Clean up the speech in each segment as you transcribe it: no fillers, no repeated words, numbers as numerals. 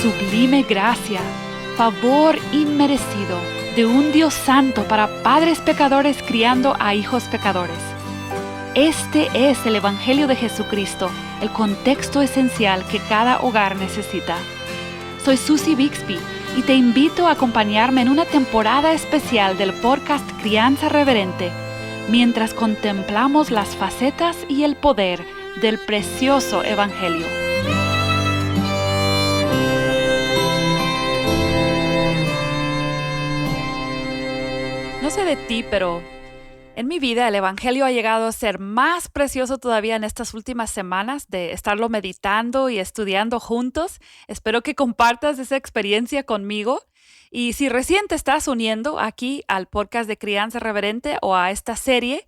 sublime gracia, favor inmerecido de un Dios santo para padres pecadores criando a hijos pecadores. Este es el Evangelio de Jesucristo, el contexto esencial que cada hogar necesita. Soy Susie Bixby y te invito a acompañarme en una temporada especial del podcast Crianza Reverente, mientras contemplamos las facetas y el poder del precioso Evangelio. No sé de ti, pero en mi vida el Evangelio ha llegado a ser más precioso todavía en estas últimas semanas de estarlo meditando y estudiando juntos. Espero que compartas esa experiencia conmigo. Y si recién te estás uniendo aquí al podcast de Crianza Reverente o a esta serie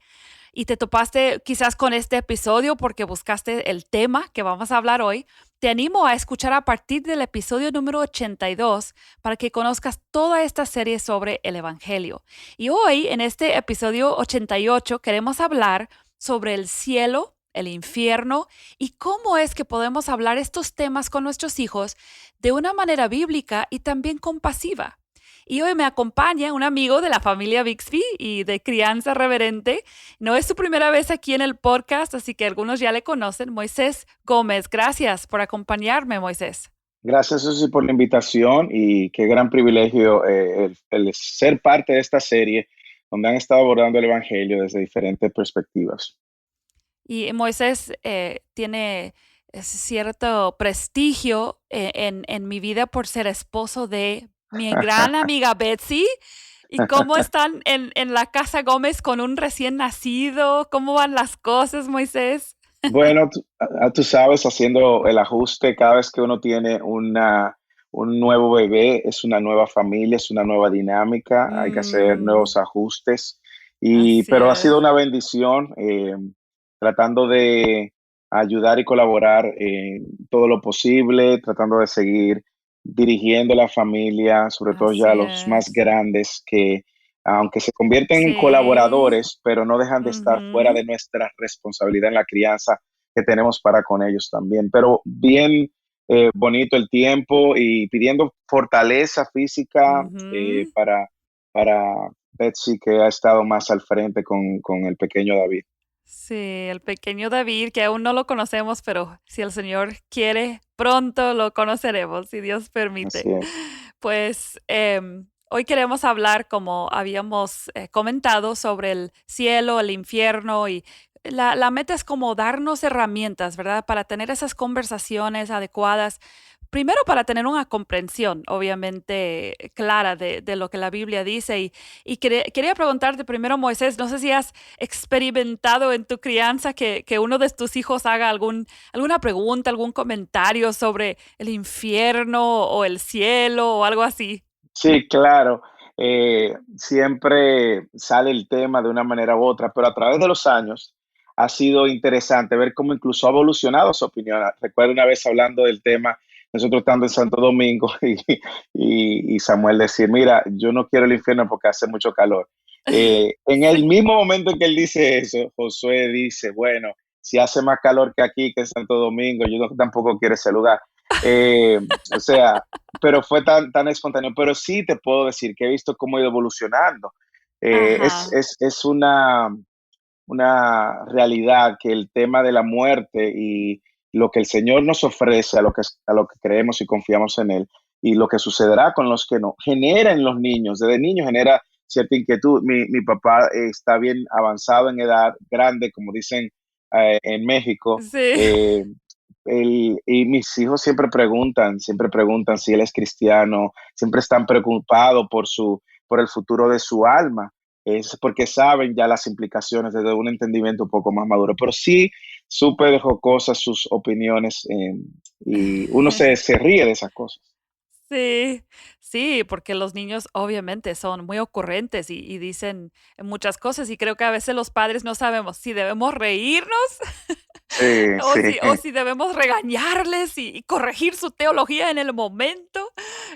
y te topaste quizás con este episodio porque buscaste el tema que vamos a hablar hoy, te animo a escuchar a partir del episodio número 82 para que conozcas toda esta serie sobre el Evangelio. Y hoy, en este episodio 88, queremos hablar sobre el cielo, el infierno y cómo es que podemos hablar estos temas con nuestros hijos de una manera bíblica y también compasiva. Y hoy me acompaña un amigo de la familia Bixby y de Crianza Reverente. No es su primera vez aquí en el podcast, así que algunos ya le conocen. Moisés Gómez, gracias por acompañarme, Moisés. Gracias, Susi, por la invitación y qué gran privilegio el ser parte de esta serie donde han estado abordando el Evangelio desde diferentes perspectivas. Y Moisés tiene cierto prestigio en mi vida por ser esposo de mi gran amiga Betsy. ¿Y cómo están en la casa Gómez con un recién nacido? ¿Cómo van las cosas, Moisés? Bueno, tú sabes, haciendo el ajuste, cada vez que uno tiene un nuevo bebé, es una nueva familia, es una nueva dinámica, hay que hacer nuevos ajustes, Así pero ha sido es. una bendición tratando de ayudar y colaborar en todo lo posible, tratando de seguir dirigiendo la familia, sobre todo ya Así los más es. grandes que aunque se convierten en Sí. colaboradores, pero no dejan de estar fuera Ujú. de nuestra responsabilidad en la crianza que tenemos para con ellos también. Pero bien bonito el tiempo y pidiendo fortaleza física Ujú. para Betsy, que ha estado más al frente con el pequeño David. Sí, el pequeño David, que aún no lo conocemos, pero si el Señor quiere, pronto lo conoceremos, si Dios permite. Así es. Pues hoy queremos hablar, como habíamos comentado, sobre el cielo, el infierno y la meta es como darnos herramientas, ¿verdad? Para tener esas conversaciones adecuadas. Primero, para tener una comprensión, obviamente, clara de lo que la Biblia dice. Y quería preguntarte primero, Moisés, no sé si has experimentado en tu crianza que uno de tus hijos haga alguna pregunta, algún comentario sobre el infierno o el cielo o algo así. Sí, claro. Siempre sale el tema de una manera u otra, pero a través de los años ha sido interesante ver cómo incluso ha evolucionado su opinión. Recuerdo una vez hablando del tema, nosotros estando en Santo Domingo y Samuel decir, mira, yo no quiero el infierno porque hace mucho calor. En el Sí. mismo momento en que él dice eso, Josué dice, bueno, si hace más calor que aquí, que en Santo Domingo, tampoco quiero ese lugar. Eh, o sea, pero fue tan espontáneo. Pero sí te puedo decir que he visto cómo ha ido evolucionando. Ajá. Es una realidad que el tema de la muerte y lo que el Señor nos ofrece a lo que creemos y confiamos en Él y lo que sucederá con los que no, genera en los niños, desde niños genera cierta inquietud. Mi papá está bien avanzado en edad, grande, como dicen en México. Sí. Y mis hijos siempre preguntan si él es cristiano, siempre están preocupados por el futuro de su alma. Es porque saben ya las implicaciones desde un entendimiento un poco más maduro. Pero sí, súper jocosas sus opiniones y uno se ríe de esas cosas. Sí, sí, porque los niños obviamente son muy ocurrentes y dicen muchas cosas y creo que a veces los padres no sabemos si debemos reírnos Sí, sí, o si debemos regañarles y corregir su teología en el momento.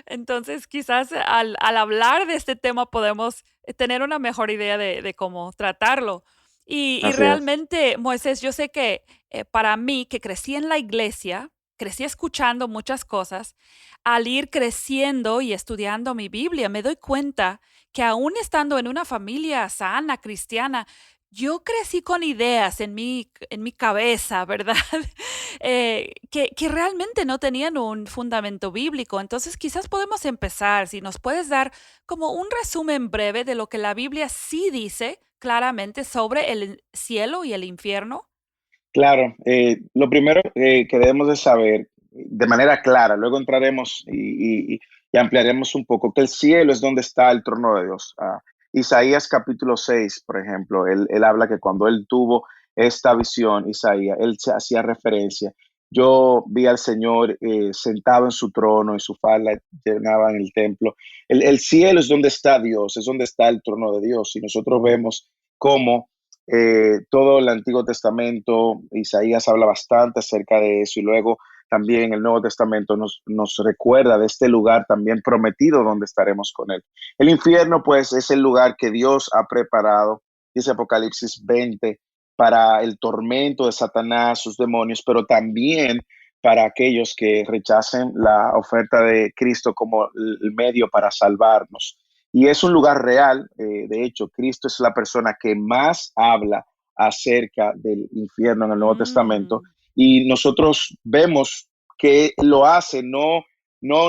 Entonces, quizás al hablar de este tema podemos tener una mejor idea de cómo tratarlo. Y así es. realmente, Moisés, yo sé que para mí, que crecí en la iglesia, crecí escuchando muchas cosas, al ir creciendo y estudiando mi Biblia, me doy cuenta que aún estando en una familia sana, cristiana, yo crecí con ideas en mi cabeza, ¿verdad? Que realmente no tenían un fundamento bíblico. Entonces, quizás podemos empezar, si nos puedes dar como un resumen breve de lo que la Biblia sí dice claramente sobre el cielo y el infierno. Claro, lo primero que debemos de saber de manera clara, luego entraremos y ampliaremos un poco, que el cielo es donde está el trono de Dios. Isaías capítulo 6, por ejemplo, él habla que cuando él tuvo esta visión, Isaías, él se hacía referencia. Yo vi al Señor sentado en su trono y su falda llenaba en el templo. El cielo es donde está Dios, es donde está el trono de Dios. Y nosotros vemos cómo todo el Antiguo Testamento, Isaías habla bastante acerca de eso y luego también el Nuevo Testamento nos recuerda de este lugar también prometido donde estaremos con Él. El infierno pues es el lugar que Dios ha preparado, dice Apocalipsis 20, para el tormento de Satanás, sus demonios, pero también para aquellos que rechacen la oferta de Cristo como el medio para salvarnos. Y es un lugar real. De hecho, Cristo es la persona que más habla acerca del infierno en el Nuevo Testamento. Mm, Y nosotros vemos que lo hace no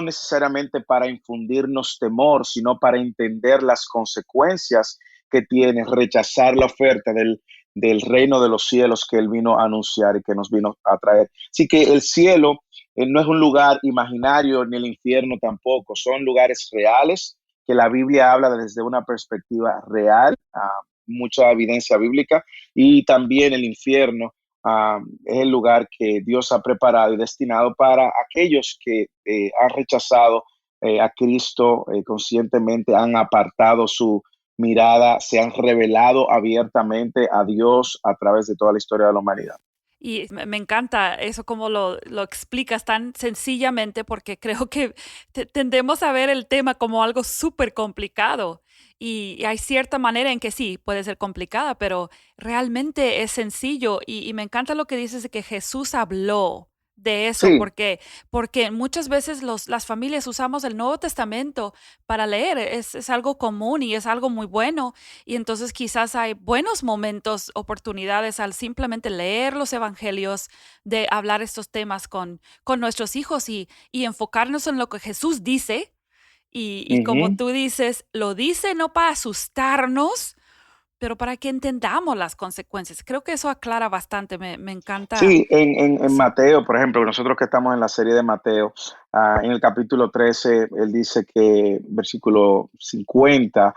necesariamente para infundirnos temor, sino para entender las consecuencias que tiene rechazar la oferta del reino de los cielos que Él vino a anunciar y que nos vino a traer. Así que el cielo no es un lugar imaginario, ni el infierno tampoco, son lugares reales que la Biblia habla desde una perspectiva real, mucha evidencia bíblica, y también el infierno es el lugar que Dios ha preparado y destinado para aquellos que han rechazado a Cristo conscientemente, han apartado su mirada, se han revelado abiertamente a Dios a través de toda la historia de la humanidad. y me encanta eso como lo explicas tan sencillamente porque creo que tendemos a ver el tema como algo súper complicado y hay cierta manera en que sí, puede ser complicada, pero realmente es sencillo y me encanta lo que dices de que Jesús habló de eso Sí, porque muchas veces las familias usamos el Nuevo Testamento para leer, es algo común y es algo muy bueno y entonces quizás hay buenos momentos, oportunidades al simplemente leer los evangelios, de hablar estos temas con nuestros hijos y enfocarnos en lo que Jesús dice. Y como ujú. tú dices, lo dice no para asustarnos, pero para que entendamos las consecuencias. Creo que eso aclara bastante. Me encanta Sí, en eso. Mateo, por ejemplo, nosotros que estamos en la serie de Mateo, en el capítulo 13, él dice que, versículo 50,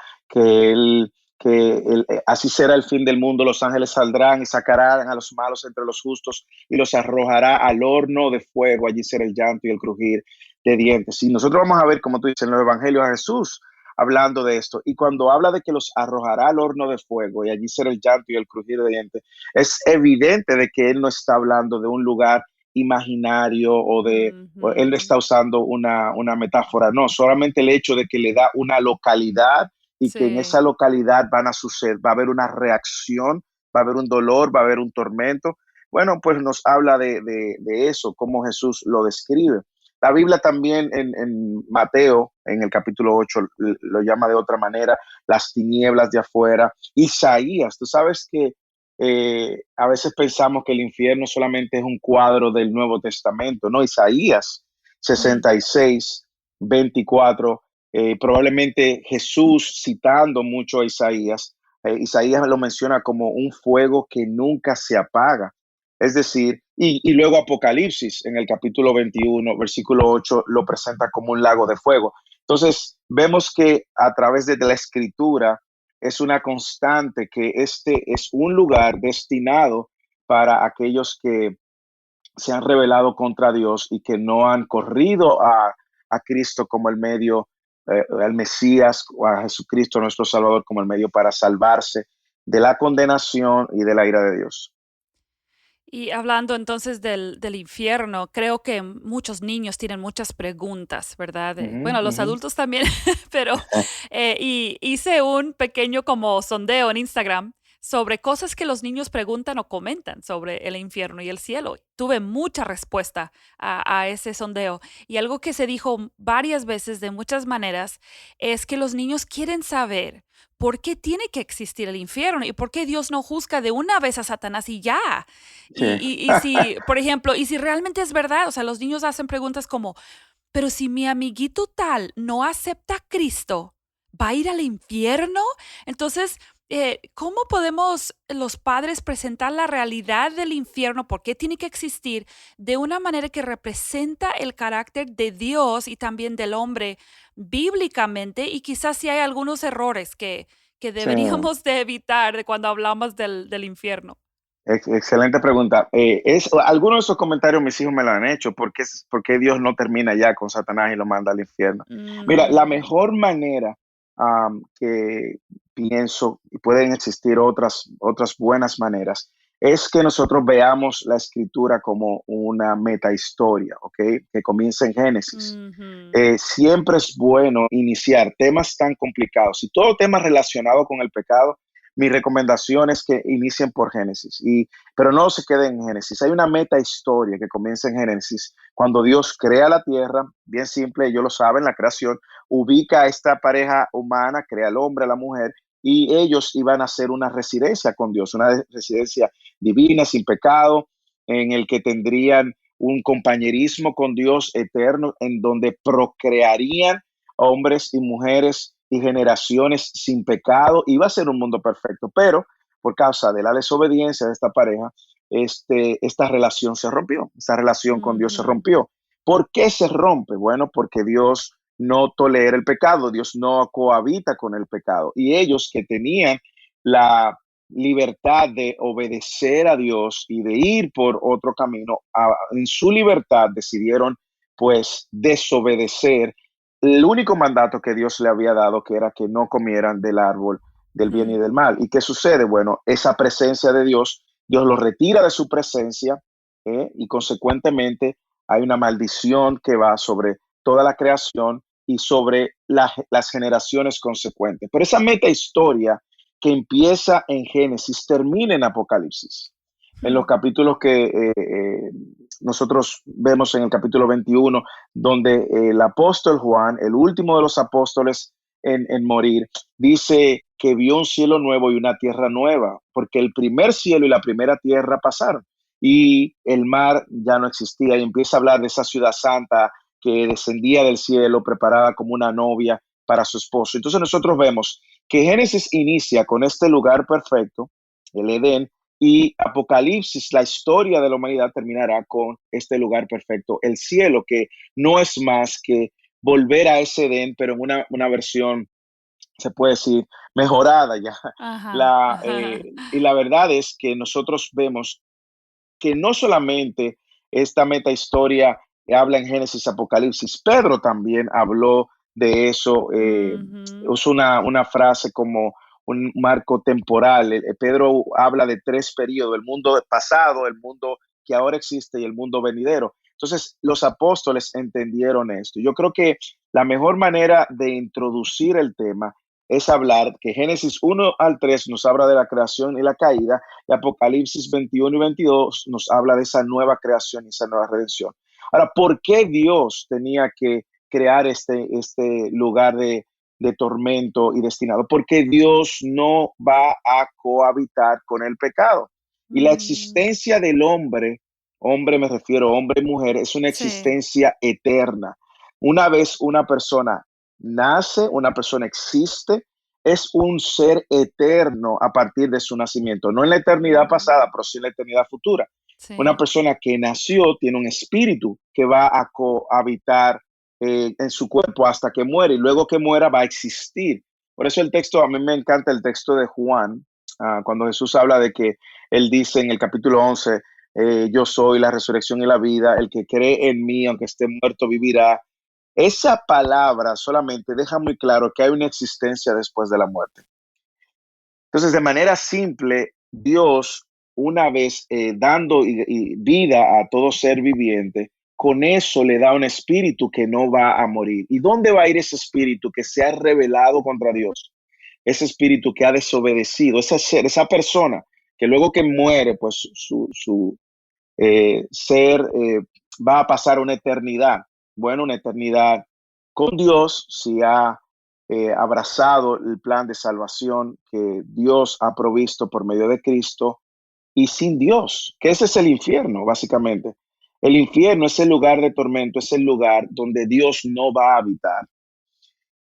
así será el fin del mundo, los ángeles saldrán y sacarán a los malos entre los justos y los arrojará al horno de fuego, allí será el llanto y el crujir de dientes. Y nosotros vamos a ver, como tú dices, en los evangelios a Jesús hablando de esto, y cuando habla de que los arrojará al horno de fuego y allí será el llanto y el crujir de dientes, es evidente de que él no está hablando de un lugar imaginario o él no Ujú. está usando una metáfora, no, solamente el hecho de que le da una localidad y que en esa Sí. localidad van a suceder, va a haber una reacción, va a haber un dolor, va a haber un tormento. Bueno, pues nos habla de eso, cómo Jesús lo describe. La Biblia también en Mateo, en el capítulo 8, lo llama de otra manera, las tinieblas de afuera. Isaías, tú sabes que a veces pensamos que el infierno solamente es un cuadro del Nuevo Testamento, ¿no? Isaías Mm, 66, 24, probablemente Jesús citando mucho a Isaías, Isaías lo menciona como un fuego que nunca se apaga. Es decir, y luego Apocalipsis en el capítulo 21, versículo 8, lo presenta como un lago de fuego. Entonces, vemos que a través de la escritura es una constante que este es un lugar destinado para aquellos que se han rebelado contra Dios y que no han corrido a Cristo como el medio, al Mesías o a Jesucristo nuestro Salvador como el medio para salvarse de la condenación y de la ira de Dios. y hablando entonces del infierno, creo que muchos niños tienen muchas preguntas, ¿verdad? Ujú, Bueno, los ujú. adultos también, pero y hice un pequeño como sondeo en Instagram sobre cosas que los niños preguntan o comentan sobre el infierno y el cielo. Tuve mucha respuesta a ese sondeo y algo que se dijo varias veces de muchas maneras es que los niños quieren saber por qué tiene que existir el infierno y por qué Dios no juzga de una vez a Satanás y ya. Sí. Y si, por ejemplo, y si realmente es verdad, o sea, los niños hacen preguntas como, pero si mi amiguito tal no acepta a Cristo, ¿va a ir al infierno? Entonces, ¿cómo podemos los padres presentar la realidad del infierno? ¿Por qué tiene que existir de una manera que representa el carácter de Dios y también del hombre bíblicamente? Y quizás si hay algunos errores que Sí. deberíamos de evitar de cuando hablamos del infierno. Excelente pregunta. Algunos de esos comentarios mis hijos me lo han hecho. ¿Por qué Dios no termina ya con Satanás y lo manda al infierno? Mira, la Mm, mejor manera que pienso, y pueden existir otras buenas maneras, es que nosotros veamos la escritura como una metahistoria, ¿ok? Que comienza en Génesis. ujú, Siempre es bueno iniciar temas tan complicados y todo tema relacionado con el pecado. Mi recomendación es que inicien por Génesis, pero no se queden en Génesis. Hay una meta historia que comienza en Génesis, cuando Dios crea la tierra, bien simple, ellos lo saben, la creación, ubica a esta pareja humana, crea al hombre, a la mujer, y ellos iban a hacer una residencia con Dios, una residencia divina, sin pecado, en el que tendrían un compañerismo con Dios eterno, en donde procrearían hombres y mujeres y generaciones sin pecado. Iba a ser un mundo perfecto, pero por causa de la desobediencia de esta pareja, esta relación se rompió, esta relación con Dios se ujú, rompió. ¿Por qué se rompe? Bueno, porque Dios no tolera el pecado, Dios no cohabita con el pecado. Y ellos que tenían la libertad de obedecer a Dios y de ir por otro camino, en su libertad decidieron pues desobedecer el único mandato que Dios le había dado, que era que no comieran del árbol del bien y mm, del mal. ¿Y qué sucede? Bueno, esa presencia de Dios, Dios lo retira de su presencia, y consecuentemente hay una maldición que va sobre toda la creación y sobre las generaciones consecuentes. Pero esa meta historia que empieza en Génesis termina en Apocalipsis. En los mm, capítulos que nosotros vemos en el capítulo 21, donde el apóstol Juan, el último de los apóstoles en morir, dice que vio un cielo nuevo y una tierra nueva, porque el primer cielo y la primera tierra pasaron y el mar ya no existía, y empieza a hablar de esa ciudad santa que descendía del cielo preparada como una novia para su esposo. Entonces nosotros vemos que Génesis inicia con este lugar perfecto, el Edén, y Apocalipsis, la historia de la humanidad, terminará con este lugar perfecto, el cielo, que no es más que volver a ese Edén, pero en una versión, se puede decir, mejorada ya. ajá, ajá. Y la verdad es que nosotros vemos que no solamente esta meta historia habla en Génesis, Apocalipsis, Pedro también habló de eso, Ujú, usó una frase como un marco temporal. Pedro habla de tres periodos: el mundo pasado, el mundo que ahora existe y el mundo venidero. Entonces, los apóstoles entendieron esto. Yo creo que la mejor manera de introducir el tema es hablar que Génesis 1 al 3 nos habla de la creación y la caída, y Apocalipsis 21 y 22 nos habla de esa nueva creación y esa nueva redención. Ahora, ¿por qué Dios tenía que crear este lugar de tormento y destinado? Porque Dios no va a cohabitar con el pecado. Y la mm, existencia del hombre, hombre me refiero, hombre y mujer, es una sí, existencia eterna. Una vez una persona nace, una persona existe, es un ser eterno a partir de su nacimiento, no en la eternidad pasada, mm, pero sí en la eternidad futura. Una sí, persona que nació tiene un espíritu que va a cohabitar en su cuerpo hasta que muere, y luego que muera va a existir. Por eso el texto, a mí me encanta el texto de Juan, cuando Jesús habla de que él dice en el capítulo 11, yo soy la resurrección y la vida, el que cree en mí, aunque esté muerto, vivirá. Esa palabra solamente deja muy claro que hay una existencia después de la muerte. Entonces, de manera simple, Dios, una vez dando y vida a todo ser viviente, con eso le da un espíritu que no va a morir. ¿Y dónde va a ir ese espíritu que se ha rebelado contra Dios? ese espíritu que ha desobedecido, ese ser, esa persona que luego que muere, pues su ser va a pasar una eternidad, bueno, una eternidad con Dios si ha abrazado el plan de salvación que Dios ha provisto por medio de Cristo y sin Dios, que ese es el infierno, básicamente. El infierno es el lugar de tormento, es el lugar donde Dios no va a habitar.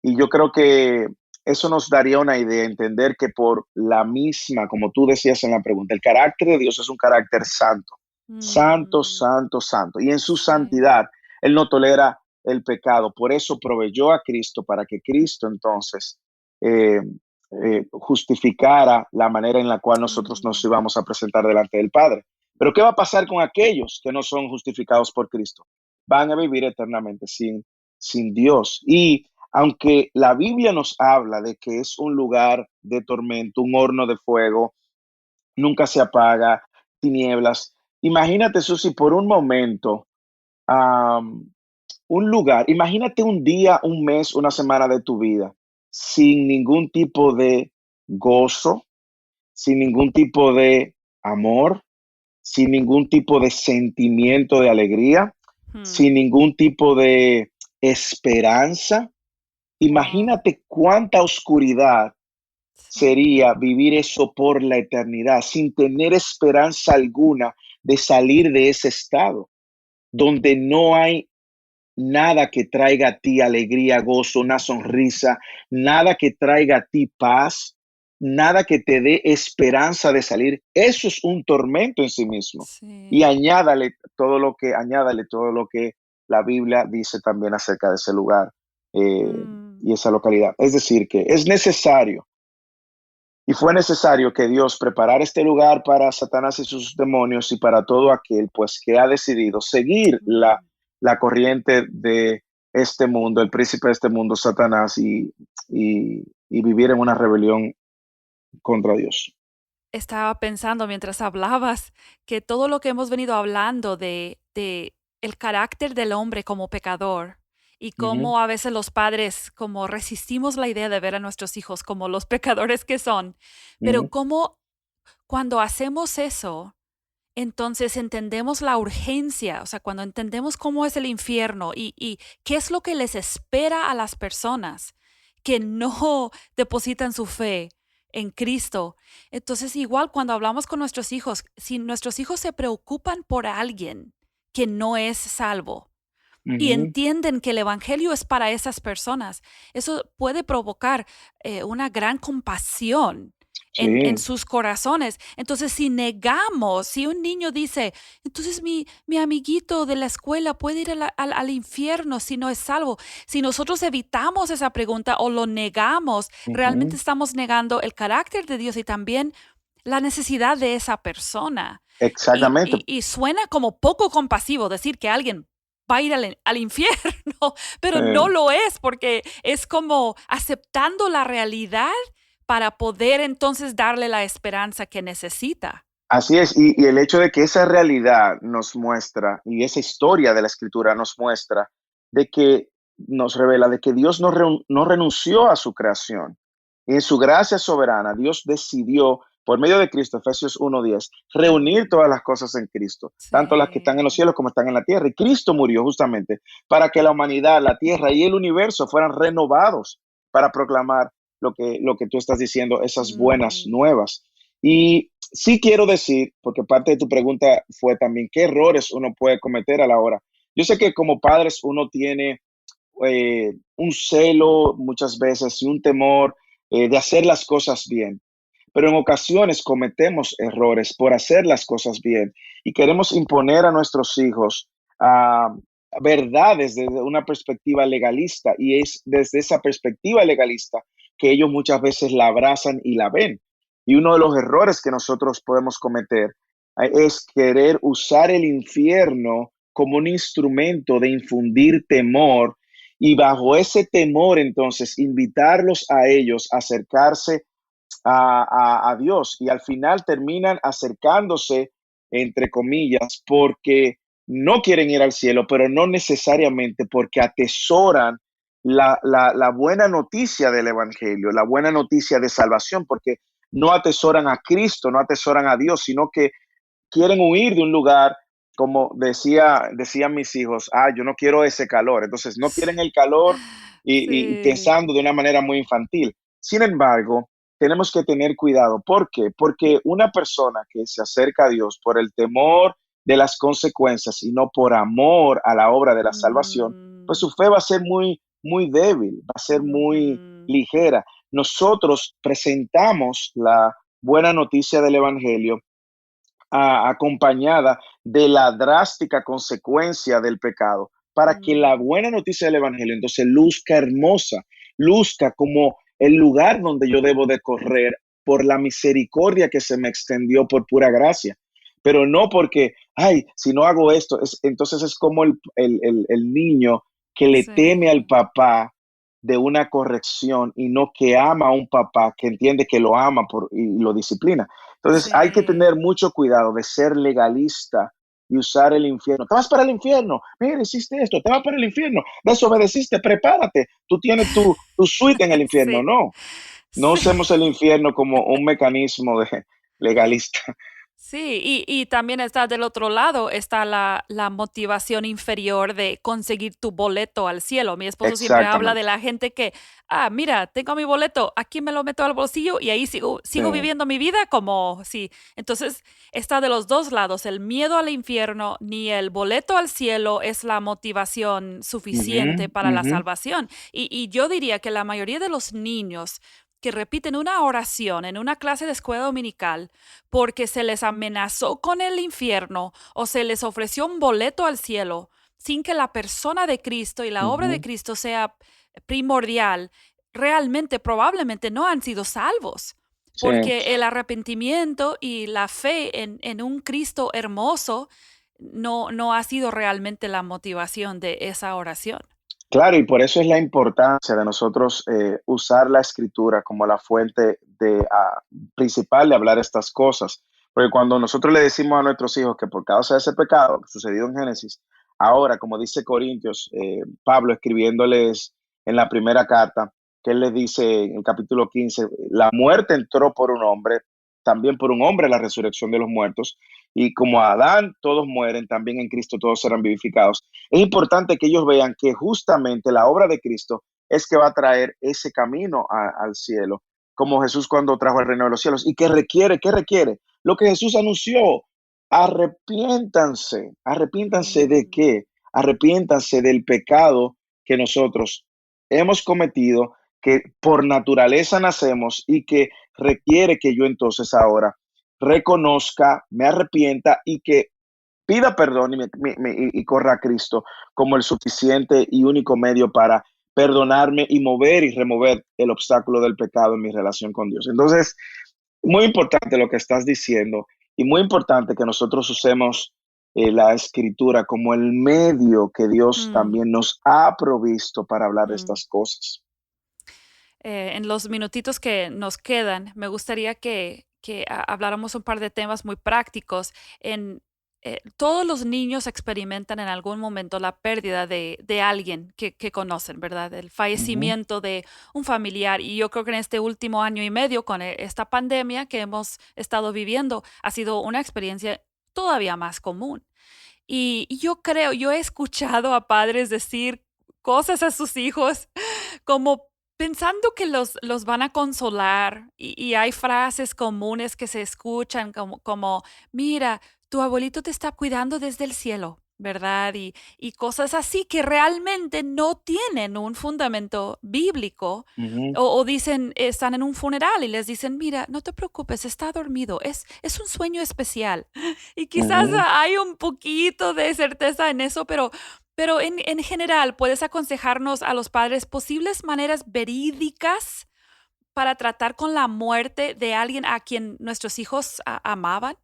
Y yo creo que eso nos daría una idea, entender que por la misma, como tú decías en la pregunta, el carácter de Dios es un carácter santo, santo, Mm, santo, santo. Y en su sí. santidad, Él no tolera el pecado. Por eso proveyó a Cristo para que Cristo entonces eh, justificara la manera en la cual nosotros nos Mm, íbamos a presentar delante del Padre. Pero ¿qué va a pasar con aquellos que no son justificados por Cristo? Van a vivir eternamente sin Dios. Y aunque la Biblia nos habla de que es un lugar de tormento, un horno de fuego, nunca se apaga, tinieblas. Imagínate, Susi, por un momento, am, un lugar, imagínate un día, un mes, una semana de tu vida sin ningún tipo de gozo, sin ningún tipo de amor, sin ningún tipo de sentimiento de alegría, mm, sin ningún tipo de esperanza. wow. Imagínate cuánta oscuridad Sí. sería vivir eso por la eternidad, sin tener esperanza alguna de salir de ese estado, donde no hay nada que traiga a ti alegría, gozo, una sonrisa, nada que traiga a ti paz, nada que te dé esperanza de salir. Eso es un tormento en sí mismo. Y Sí. añádale todo lo que la Biblia dice también acerca de ese lugar Mm, y esa localidad. Es decir, que es necesario y fue necesario que Dios preparara este lugar para Satanás y sus demonios y para todo aquel, pues, que ha decidido seguir la, mm. la corriente de este mundo, el príncipe de este mundo, Satanás, y vivir en una rebelión contra Dios. Estaba pensando mientras hablabas que todo lo que hemos venido hablando de el carácter del hombre como pecador y Ujú, cómo a veces los padres como resistimos la idea de ver a nuestros hijos como los pecadores que son, pero ujú, cómo cuando hacemos eso, entonces entendemos la urgencia, o sea, cuando entendemos cómo es el infierno y qué es lo que les espera a las personas que no depositan su fe en Cristo. Entonces, igual cuando hablamos con nuestros hijos, si nuestros hijos se preocupan por alguien que no es salvo, y ujú. entienden que el Evangelio es para esas personas, eso puede provocar una gran compasión en Sí, sus corazones. Entonces, si negamos, si un niño dice, entonces mi amiguito de la escuela puede ir al infierno si no es salvo, si nosotros evitamos esa pregunta o lo negamos, realmente ujú. estamos negando el carácter de Dios y también la necesidad de esa persona. Y, Exactamente. y, y suena como poco compasivo decir que alguien va a ir al infierno, pero no eh, lo es porque es como aceptando la realidad para poder entonces darle la esperanza que necesita. Así es, y el hecho de que esa realidad nos muestra, y esa historia de la escritura nos muestra, de que nos revela de que Dios no renunció a su creación. Y en su gracia soberana, Dios decidió, por medio de Cristo, Efesios 1:10, reunir Mm, todas las cosas en Cristo, tanto las que están en los sí. cielos como están en la tierra. Y Cristo murió justamente para que la humanidad, la tierra y el universo fueran renovados para proclamar lo que tú estás diciendo, esas buenas Mm, nuevas. Y sí quiero decir, porque parte de tu pregunta fue también, ¿qué errores uno puede cometer a la hora? Yo sé que como padres uno tiene un celo muchas veces y un temor de hacer las cosas bien, pero en ocasiones cometemos errores por hacer las cosas bien y queremos imponer a nuestros hijos ah, verdades desde una perspectiva legalista y es desde esa perspectiva legalista que ellos muchas veces la abrazan y la ven. Y uno de los errores que nosotros podemos cometer es querer usar el infierno como un instrumento de infundir temor y bajo ese temor entonces invitarlos a ellos a acercarse a Dios y al final terminan acercándose, entre comillas, porque no quieren ir al cielo, pero no necesariamente porque atesoran la buena noticia del Evangelio, la buena noticia de salvación, porque no atesoran a Cristo, no atesoran a Dios, sino que quieren huir de un lugar, como decían mis hijos, yo no quiero ese calor. Entonces, no quieren el calor y Sí. pensando de una manera muy infantil. Sin embargo, tenemos que tener cuidado. ¿Por qué? Porque una persona que se acerca a Dios por el temor de las consecuencias y no por amor a la obra de la salvación, pues Mm, su fe va a ser muy, muy débil, va a ser muy ujú, ligera. Nosotros presentamos la buena noticia del Evangelio acompañada de la drástica consecuencia del pecado, para que la mm, buena noticia del Evangelio entonces luzca hermosa, luzca como el lugar donde yo debo de correr por la misericordia que se me extendió por pura gracia, pero no porque, si no hago esto, entonces es como el niño que le teme al sí, papá de una corrección y no que ama a un papá que entiende que lo ama y lo disciplina. Entonces hay que tener sí. mucho cuidado de ser legalista y usar el infierno. Te vas para el infierno, mira, hiciste esto, te vas para el infierno, desobedeciste, prepárate, tú tienes tu suite en el infierno. Sí, No, no sí. usemos el infierno como un mecanismo de legalista. Sí, y también está del otro lado, está la motivación inferior de conseguir tu boleto al cielo. Mi esposo siempre habla de Exactamente. la gente que, mira, tengo mi boleto, aquí me lo meto al bolsillo y ahí sigo Sí. viviendo mi vida como sí. Entonces, está de los dos lados, el miedo al infierno ni el boleto al cielo es la motivación Ujú, suficiente para la ujú. salvación. Y yo diría que la mayoría de los niños que repiten una oración en una clase de escuela dominical porque se les amenazó con el infierno o se les ofreció un boleto al cielo sin que la persona de Cristo y la obra de Ujú. Cristo sea primordial, realmente probablemente no han sido salvos, Sí. porque el arrepentimiento y la fe en un Cristo hermoso no ha sido realmente la motivación de esa oración. Claro, y por eso es la importancia de nosotros usar la escritura como la fuente principal de hablar estas cosas. Porque cuando nosotros le decimos a nuestros hijos que por causa de ese pecado sucedido en Génesis, ahora, como dice Corintios, Pablo escribiéndoles en la primera carta, que él les dice en el capítulo 15, la muerte entró por un hombre, también por un hombre la resurrección de los muertos, y como a Adán todos mueren, también en Cristo todos serán vivificados. Es importante que ellos vean que justamente la obra de Cristo es que va a traer ese camino al cielo, como Jesús cuando trajo el reino de los cielos. ¿Y qué requiere? ¿Qué requiere? Lo que Jesús anunció, arrepiéntanse. ¿Arrepiéntanse de Mm, qué? Arrepiéntanse del pecado que nosotros hemos cometido, que por naturaleza nacemos y que requiere que yo entonces ahora reconozca, me arrepienta y que pida perdón y corra a Cristo como el suficiente y único medio para perdonarme y mover y remover el obstáculo del pecado en mi relación con Dios. Entonces, muy importante lo que estás diciendo y muy importante que nosotros usemos la escritura como el medio que Dios mm, también nos ha provisto para hablar de mm. estas cosas. En los minutitos que nos quedan, me gustaría que habláramos un par de temas muy prácticos. Todos los niños experimentan en algún momento la pérdida de alguien que conocen, ¿verdad? El Ujú. fallecimiento de un familiar. Y yo creo que en este último año y medio, con esta pandemia que hemos estado viviendo, ha sido una experiencia todavía más común. Y yo he escuchado a padres decir cosas a sus hijos como pensando que los van a consolar y hay frases comunes que se escuchan como, mira, tu abuelito te está cuidando desde el cielo, ¿verdad? Y cosas así que realmente no tienen un fundamento bíblico. Ujú, O dicen, están en un funeral y les dicen, mira, no te preocupes, está dormido, es un sueño especial. Y quizás ujú. hay un poquito de certeza en eso, pero en general, ¿puedes aconsejarnos a los padres posibles maneras verídicas para tratar con la muerte de alguien a quien nuestros hijos amaban?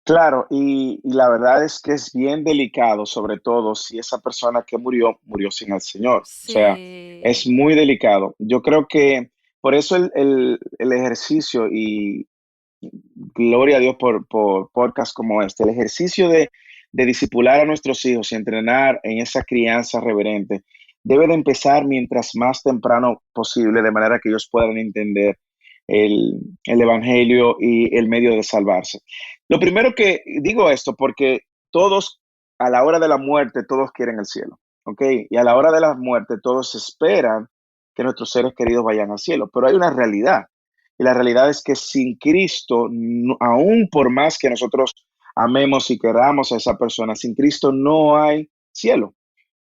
Claro, y la verdad es que es bien delicado, sobre todo si esa persona que murió, murió sin el Señor. O sea, es Sí. muy delicado. Yo creo que por eso el ejercicio, y gloria a Dios por podcast como este, el ejercicio de discipular a nuestros hijos y entrenar en esa crianza reverente, debe de empezar mientras más temprano posible, de manera que ellos puedan entender el Evangelio y el medio de salvarse. Lo primero que digo esto porque todos, a la hora de la muerte, todos quieren el cielo, ¿ok? Y a la hora de la muerte, todos esperan que nuestros seres queridos vayan al cielo, pero hay una realidad. Y la realidad es que sin Cristo, aún por más que nosotros amemos y queramos a esa persona, sin Cristo no hay cielo.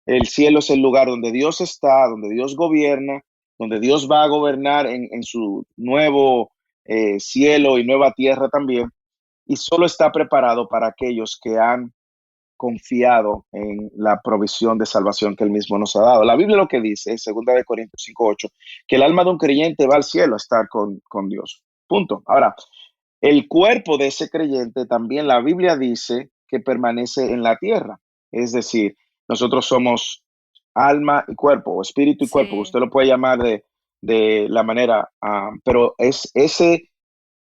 El cielo es el lugar donde Dios está, donde Dios gobierna, donde Dios va a gobernar en su nuevo cielo y nueva tierra también, y solo está preparado para aquellos que han confiado en la provisión de salvación que él mismo nos ha dado. La Biblia lo que dice, en 2 Corintios 5:8, que el alma de un creyente va al cielo a estar con Dios. Punto. Ahora, el cuerpo de ese creyente también la Biblia dice que permanece en la tierra. Es decir, nosotros somos alma y cuerpo, o espíritu y cuerpo, Sí. usted lo puede llamar de la manera, pero es ese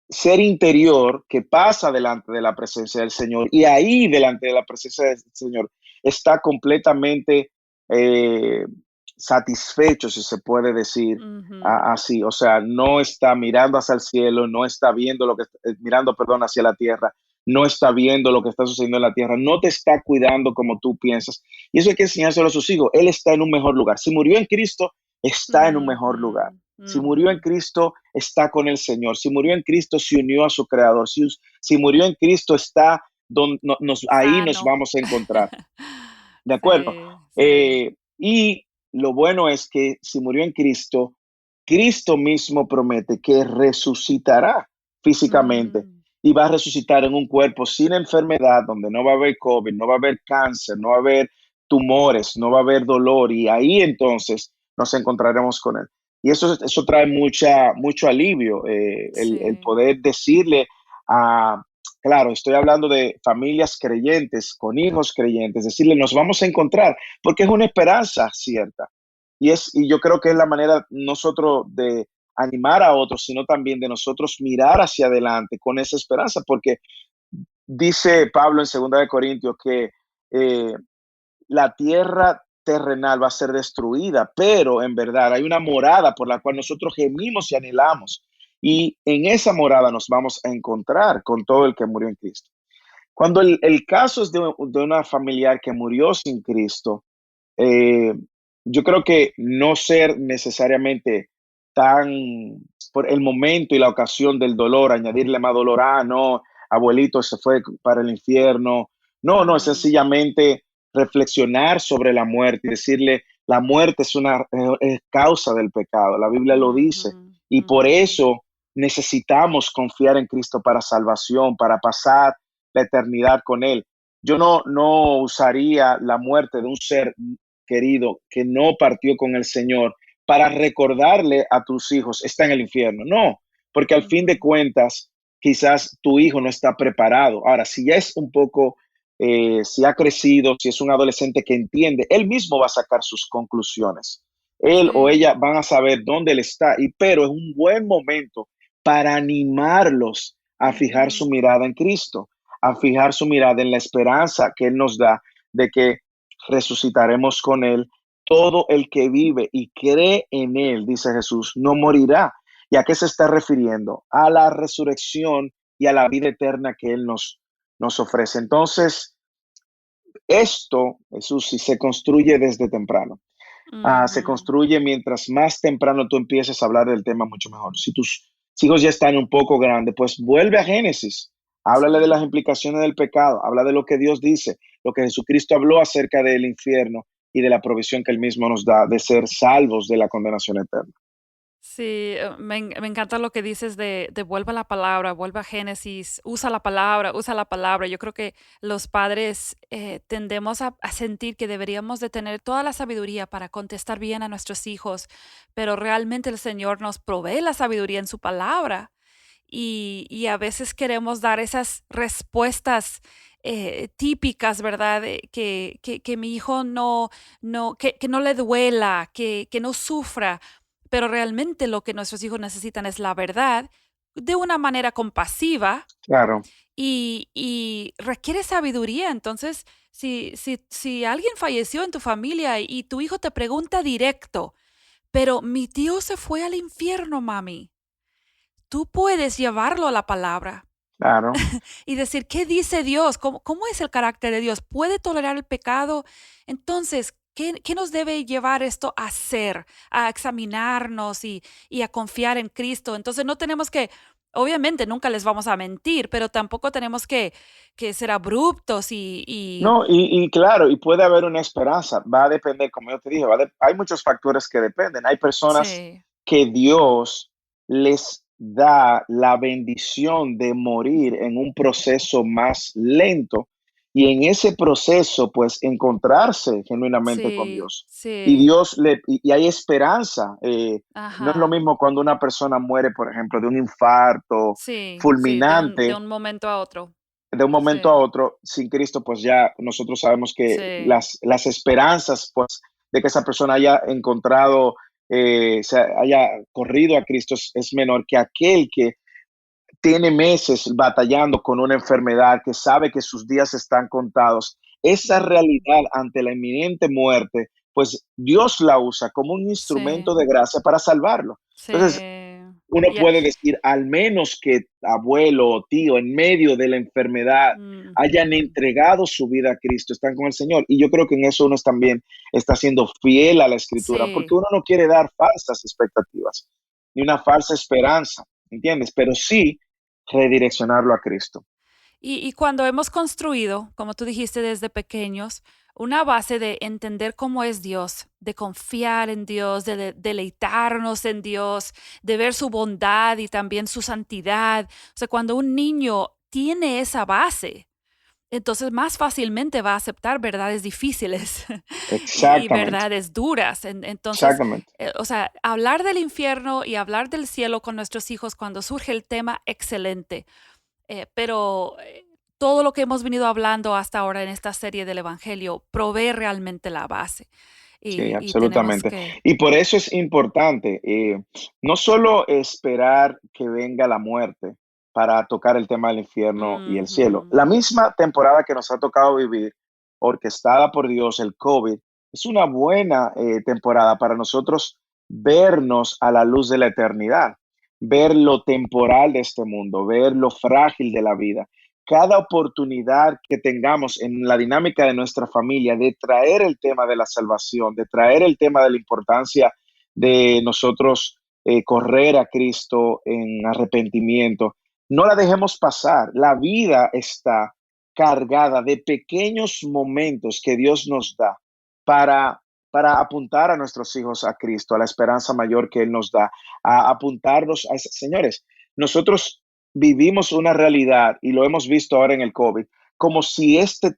ser interior que pasa delante de la presencia del Señor y ahí delante de la presencia del Señor está completamente eh, satisfecho, si se puede decir Ujú. así. O sea, no está mirando hacia el cielo, no está viendo lo que, mirando, perdón, hacia la tierra, no está viendo lo que está sucediendo en la tierra, no te está cuidando como tú piensas. Y eso hay que enseñárselo a sus hijos. Él está en un mejor lugar. Si murió en Cristo, está en un mejor lugar. Ujú, Si murió en ujú. Cristo, está con el Señor. Si murió en Cristo, se unió a su Creador. Si murió en Cristo, está donde ahí nos Sano. vamos a encontrar. ¿De acuerdo? Sí, sí. Y lo bueno es que si murió en Cristo, Cristo mismo promete que resucitará físicamente Mm, y va a resucitar en un cuerpo sin enfermedad, donde no va a haber COVID, no va a haber cáncer, no va a haber tumores, no va a haber dolor, y ahí entonces nos encontraremos con Él. Y eso trae mucho alivio, el sí. poder decirle a, claro, estoy hablando de familias creyentes, con hijos creyentes, decirle, nos vamos a encontrar, porque es una esperanza cierta. Y yo creo que es la manera nosotros de animar a otros, sino también de nosotros mirar hacia adelante con esa esperanza, porque dice Pablo en 2 Corintios que eh, la tierra terrenal va a ser destruida, pero en verdad hay una morada por la cual nosotros gemimos y anhelamos. Y en esa morada nos vamos a encontrar con todo el que murió en Cristo. Cuando el caso es de una familiar que murió sin Cristo, eh, yo creo que no ser necesariamente tan por el momento y la ocasión del dolor, añadirle más dolor, no, abuelito se fue para el infierno. No, no, es Ujú, sencillamente reflexionar sobre la muerte y decirle, la muerte es una es causa del pecado, la Biblia lo ujú, dice, y por ujú. eso necesitamos confiar en Cristo para salvación, para pasar la eternidad con Él. Yo no usaría la muerte de un ser querido que no partió con el Señor para recordarle a tus hijos, está en el infierno. No, porque al fin de Ujú, cuentas, quizás tu hijo no está preparado. Ahora, si ya es un poco, si ha crecido, si es un adolescente que entiende, él mismo va a sacar sus conclusiones. Él o sí. ella van a saber dónde él está, pero es un buen momento para animarlos a fijar su Ujú, mirada en Cristo, a fijar su mirada en la esperanza que Él nos da de que resucitaremos con Él. Todo el que vive y cree en Él, dice Jesús, no morirá. ¿Y a qué se está refiriendo? A la resurrección y a la vida eterna que Él nos ofrece. Entonces, esto, Jesús, si se construye desde temprano. Se ujú. construye mientras más temprano tú empieces a hablar del tema, mucho mejor. Si tus hijos ya están un poco grandes, pues vuelve a Génesis. Háblale de las Sí. implicaciones del pecado, habla de lo que Dios dice, lo que Jesucristo habló acerca del infierno y de la provisión que Él mismo nos da de ser salvos de la condenación eterna. Sí, me encanta lo que dices de vuelve a la palabra, vuelve a Génesis, usa la palabra. Yo creo que los padres tendemos a sentir que deberíamos de tener toda la sabiduría para contestar bien a nuestros hijos, pero realmente el Señor nos provee la sabiduría en su palabra y a veces queremos dar esas respuestas típicas, ¿verdad? Que mi hijo que no le duela, que no sufra, pero realmente lo que nuestros hijos necesitan es la verdad de una manera compasiva Claro, y requiere sabiduría. Entonces, si alguien falleció en tu familia y tu hijo te pregunta directo, pero mi tío se fue al infierno, mami, tú puedes llevarlo a la palabra Claro. y decir, ¿qué dice Dios? ¿Cómo es el carácter de Dios? ¿Puede tolerar el pecado? Entonces, ¿qué nos debe llevar esto a hacer, a examinarnos y a confiar en Cristo? Entonces, no tenemos que, obviamente, nunca les vamos a mentir, pero tampoco tenemos que ser abruptos No, y claro, y puede haber una esperanza, va a depender, como yo te dije, hay muchos factores que dependen. Hay personas sí, que Dios les da la bendición de morir en un proceso más lento y en ese proceso, pues, encontrarse genuinamente con sí, Dios. Y sí, Dios y hay esperanza. No es lo ajá, mismo cuando una persona muere, por ejemplo, de un infarto sí, de fulminante un momento a otro. de un momento a Sí, otro, sin Cristo, pues ya nosotros sabemos que sí, las esperanzas, pues, de que esa persona haya encontrado, se haya corrido a Cristo es menor que aquel que tiene meses batallando con una enfermedad, que sabe que sus días están contados. Esa mm, realidad ante la inminente muerte, pues Dios la usa como un instrumento sí, de gracia para salvarlo. sí, Entonces, uno ya, puede decir, al menos que abuelo o tío en medio de la enfermedad hayan ujú, entregado su vida a Cristo, están con el Señor. Y yo creo que en eso uno también está siendo fiel a la Escritura, porque sí. uno no quiere dar falsas expectativas, ni una falsa esperanza, ¿entiendes? Pero sí redireccionarlo a Cristo. Y cuando hemos construido, como tú dijiste desde pequeños, una base de entender cómo es Dios, de confiar en Dios, deleitarnos en Dios, de ver su bondad y también su santidad. O sea, cuando un niño tiene esa base, entonces más fácilmente va a aceptar verdades difíciles y Exactamente, verdades duras. Entonces, exactamente. o sea, hablar del infierno y hablar del cielo con nuestros hijos cuando surge el tema, excelente. Pero todo lo que hemos venido hablando hasta ahora en esta serie del Evangelio provee realmente la base Sí, y tenemos absolutamente. que... Y por eso es importante, no solo esperar que venga la muerte para tocar el tema del infierno y el cielo. Ujú, La misma temporada que nos ha tocado vivir, orquestada por Dios, el COVID, es una buena temporada para nosotros vernos a la luz de la eternidad, ver lo temporal de este mundo, ver lo frágil de la vida. Cada oportunidad que tengamos en la dinámica de nuestra familia de traer el tema de la salvación, de traer el tema de la importancia de nosotros correr a Cristo en arrepentimiento, no la dejemos pasar. La vida está cargada de pequeños momentos que Dios nos da para, para apuntar a nuestros hijos a Cristo, a la esperanza mayor que Él nos da, a apuntarnos a... Señores, nosotros vivimos una realidad y lo hemos visto ahora en el COVID, como si este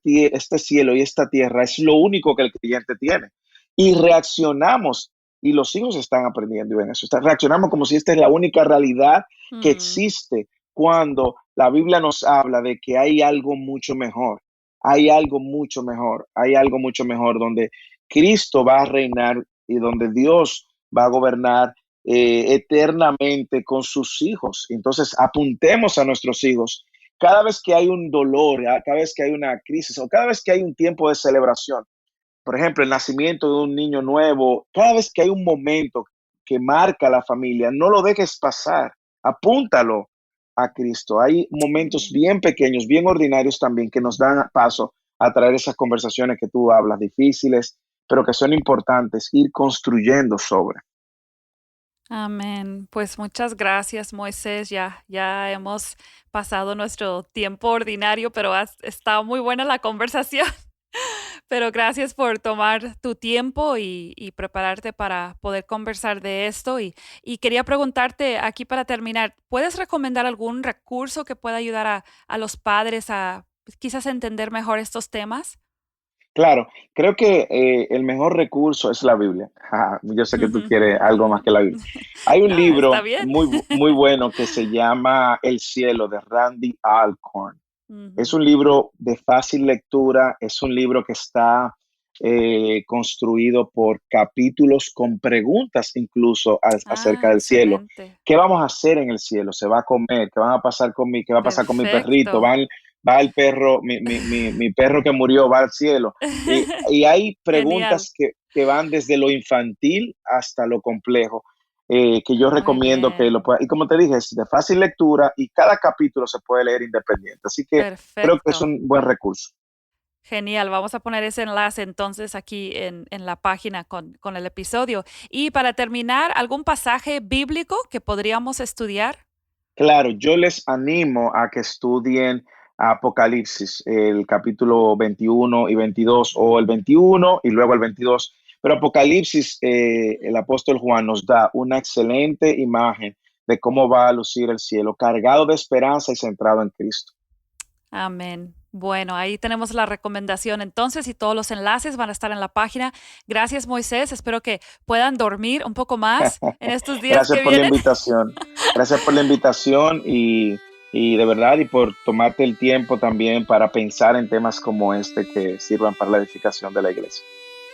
cielo y esta tierra es lo único que el creyente tiene. Y reaccionamos, y los hijos están aprendiendo en eso, reaccionamos como si esta es la única realidad que mm, existe cuando la Biblia nos habla de que hay algo mucho mejor, hay algo mucho mejor, hay algo mucho mejor donde Cristo va a reinar y donde Dios va a gobernar eternamente con sus hijos. Entonces, apuntemos a nuestros hijos. Cada vez que hay un dolor, cada vez que hay una crisis o cada vez que hay un tiempo de celebración, por ejemplo, el nacimiento de un niño nuevo, cada vez que hay un momento que marca a la familia, no lo dejes pasar, apúntalo a Cristo. Hay momentos sí. bien pequeños, bien ordinarios también que nos dan paso a traer esas conversaciones que tú hablas, difíciles, pero que son importantes, ir construyendo sobre. Amén. Pues muchas gracias, Moisés. Ya hemos pasado nuestro tiempo ordinario, pero estado muy buena la conversación. Pero gracias por tomar tu tiempo y prepararte para poder conversar de esto. Y quería preguntarte aquí para terminar, ¿puedes recomendar algún recurso que pueda ayudar a los padres a pues, quizás entender mejor estos temas? Claro, creo que el mejor recurso es la Biblia. Yo sé que tú quieres algo más que la Biblia. Hay un No, está libro bien. muy bueno que se llama El cielo de Randy Alcorn. Es Ujú, un libro de fácil lectura, es un libro que está construido por capítulos con preguntas incluso Ah, acerca del cielo. excelente. ¿Qué vamos a hacer en el cielo? ¿Se va a comer? ¿Qué van a pasar qué va a pasar con mi perrito? Perfecto. Va el perro, mi perro que murió va al cielo. Y hay Genial. preguntas que van desde lo infantil hasta lo complejo, que yo Muy recomiendo que bien. lo pueda. Y como te dije, es de fácil lectura y cada capítulo se puede leer independiente. Así que creo que es Perfecto. un buen recurso. Genial. Vamos a poner ese enlace entonces aquí en la página con el episodio. Y para terminar, ¿algún pasaje bíblico que podríamos estudiar? Claro, yo les animo a que estudien Apocalipsis, el capítulo 21 y 22, o el 21 y luego el 22. Pero Apocalipsis, el apóstol Juan nos da una excelente imagen de cómo va a lucir el cielo, cargado de esperanza y centrado en Cristo. Amén. Bueno, ahí tenemos la recomendación entonces y todos los enlaces van a estar en la página. Gracias, Moisés. Espero que puedan dormir un poco más en estos días Gracias que por la vienen. invitación. Gracias por la invitación y de verdad y por tomarte el tiempo también para pensar en temas como este que sirvan para la edificación de la iglesia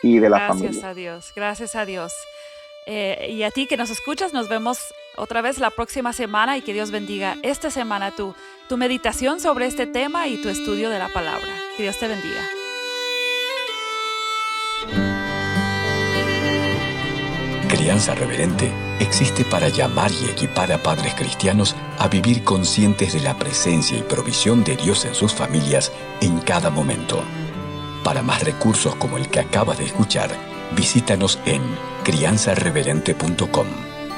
y de la Gracias familia. a Dios, gracias a Dios. Y a ti que nos escuchas, nos vemos otra vez la próxima semana y que Dios bendiga esta semana tu meditación sobre este tema y tu estudio de la palabra. Que Dios te bendiga. Crianza Reverente existe para llamar y equipar a padres cristianos a vivir conscientes de la presencia y provisión de Dios en sus familias en cada momento. Para más recursos como el que acabas de escuchar, visítanos en crianzareverente.com,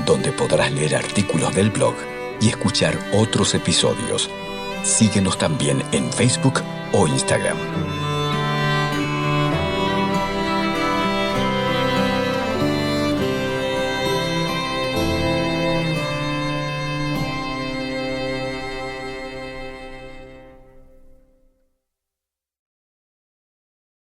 donde podrás leer artículos del blog y escuchar otros episodios. Síguenos también en Facebook o Instagram.